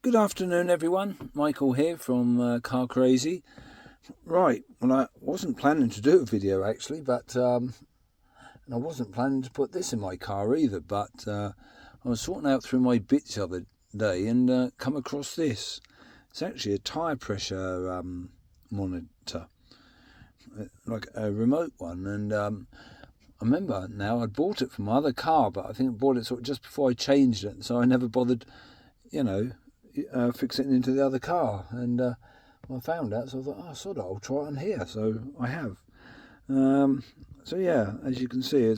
Good afternoon, everyone. Michael here from Car Crazy. Right, well, I wasn't planning to do a video actually, but and I wasn't planning to put this in my car either. But I was sorting out through my bits the other day and come across this. It's actually a tyre pressure monitor, like a remote one. And I remember now I'd bought it from my other car, but I think I bought it sort of just before I changed it, so I never bothered, fix it into the other car. And I found out, so I thought, sod it, I'll try it on here. So I have. So yeah, as you can see, it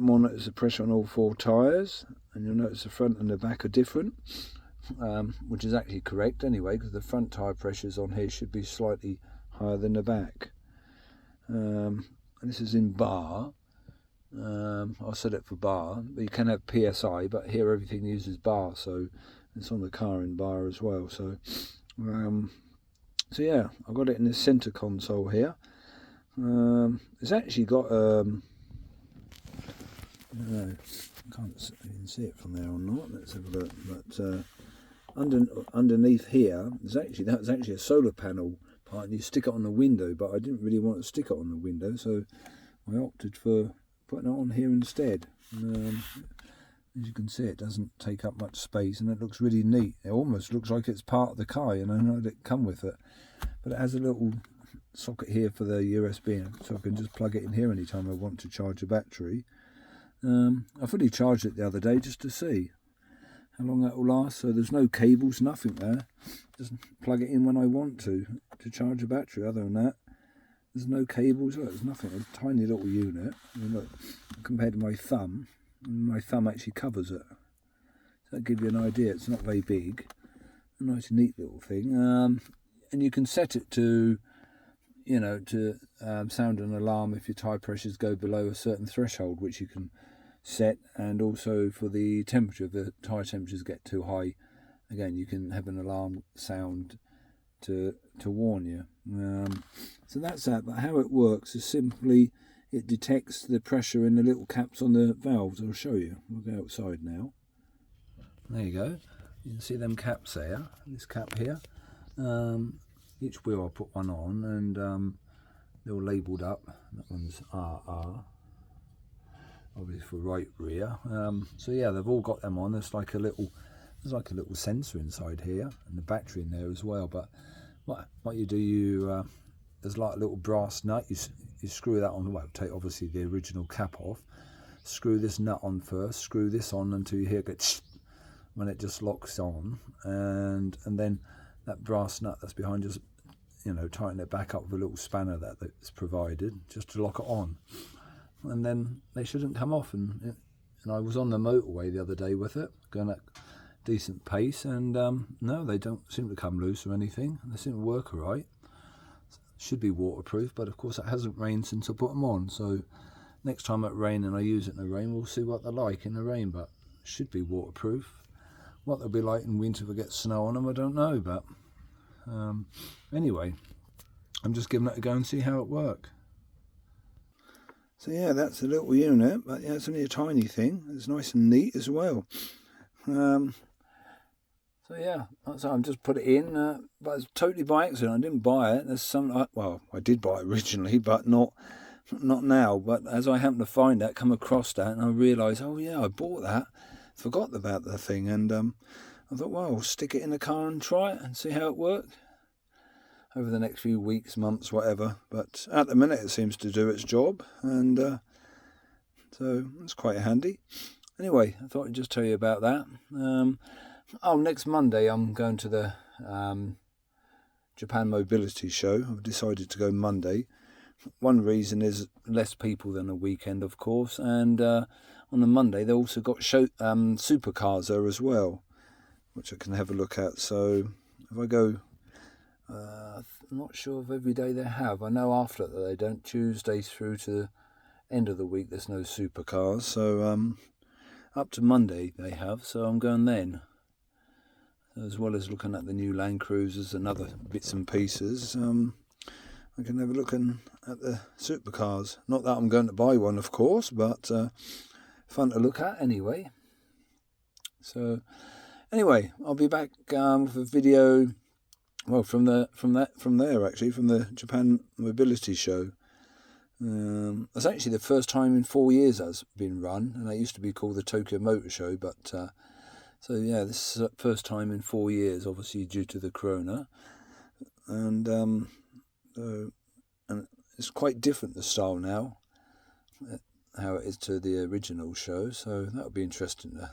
monitors the pressure on all four tyres, and you'll notice the front and the back are different, which is actually correct anyway, because the front tyre pressures on here should be slightly higher than the back. And this is in bar. I'll set it for bar, but you can have PSI, but here everything uses bar, so it's on the car in bar as well. So yeah, I've got it in the center console here. It's actually got I can't even see it from there or not. Let's have a look. But underneath here, that's actually a solar panel part, and you stick it on the window. But I didn't really want to stick it on the window, so I opted for putting it on here instead. As you can see, it doesn't take up much space, and it looks really neat. It almost looks like it's part of the car, and it come with it. But it has a little socket here for the USB, so I can just plug it in here anytime I want to charge a battery. I fully charged it the other day just to see how long that will last. So there's no cables, nothing there. Just plug it in when I want to charge a battery. Other than that, there's no cables. Look, there's nothing. It's a tiny little unit. I mean, look, compared to my thumb actually covers it. So that gives you an idea. It's not very big. A nice, neat little thing. And you can set it to, sound an alarm if your tyre pressures go below a certain threshold, which you can set, and also for the temperature, if the tyre temperatures get too high, again, you can have an alarm sound to warn you. So that's that. But how it works is simply it detects the pressure in the little caps on the valves. I'll show you. We'll go outside now. There you go. You can see them caps there. This cap here. Each wheel I put one on, and they're all labelled up. That one's RR, obviously for right rear. So yeah, they've all got them on. There's like a little sensor inside here, and the battery in there as well. But what you do, there's like a little brass nut. You screw that on. Well, take obviously the original cap off. Screw this nut on first. Screw this on until you hear it when it just locks on, and then that brass nut that's behind, just tighten it back up with a little spanner that's provided just to lock it on, and then they shouldn't come off. And I was on the motorway the other day with it, going at decent pace, and no, they don't seem to come loose or anything. They seem to work all right. Should be waterproof, but of course it hasn't rained since I put them on, so next time it rains and I use it in the rain, we'll see what they're like in the rain. But should be waterproof. What they'll be like in winter if it gets snow on them, I don't know. But anyway, I'm just giving it a go and see how it works. So yeah, that's a little unit, but yeah, it's only a tiny thing. It's nice and neat as well. So yeah, so I'm just put it in, but it's totally by accident. I didn't buy it. There's I did buy it originally, but not now. But as I happened to find that, come across that, and I realised, oh yeah, I bought that. Forgot about the thing, and I thought, well, I'll stick it in the car and try it and see how it worked over the next few weeks, months, whatever. But at the minute, it seems to do its job, and so it's quite handy. Anyway, I thought I'd just tell you about that. Next Monday I'm going to the Japan Mobility Show. I've decided to go Monday. One reason is less people than a weekend, of course, and on the Monday they also got supercars there as well, which I can have a look at. So if I go, I'm not sure if every day they have. I know after that they don't. Tuesdays through to the end of the week there's no supercars. So up to Monday they have. So I'm going then, as well as looking at the new Land Cruisers and other bits and pieces. I can have a look at the supercars. Not that I'm going to buy one, of course, but fun to look at anyway. So Anyway, I'll be back with a video. Well, from there actually, from the Japan Mobility Show. That's actually the first time in 4 years that's been run, and it used to be called the Tokyo Motor Show. But so yeah, this is the first time in 4 years, obviously due to the corona, and it's quite different, the style now, how it is to the original show. So that'll be interesting to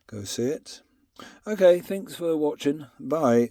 go see it. Okay, thanks for watching. Bye.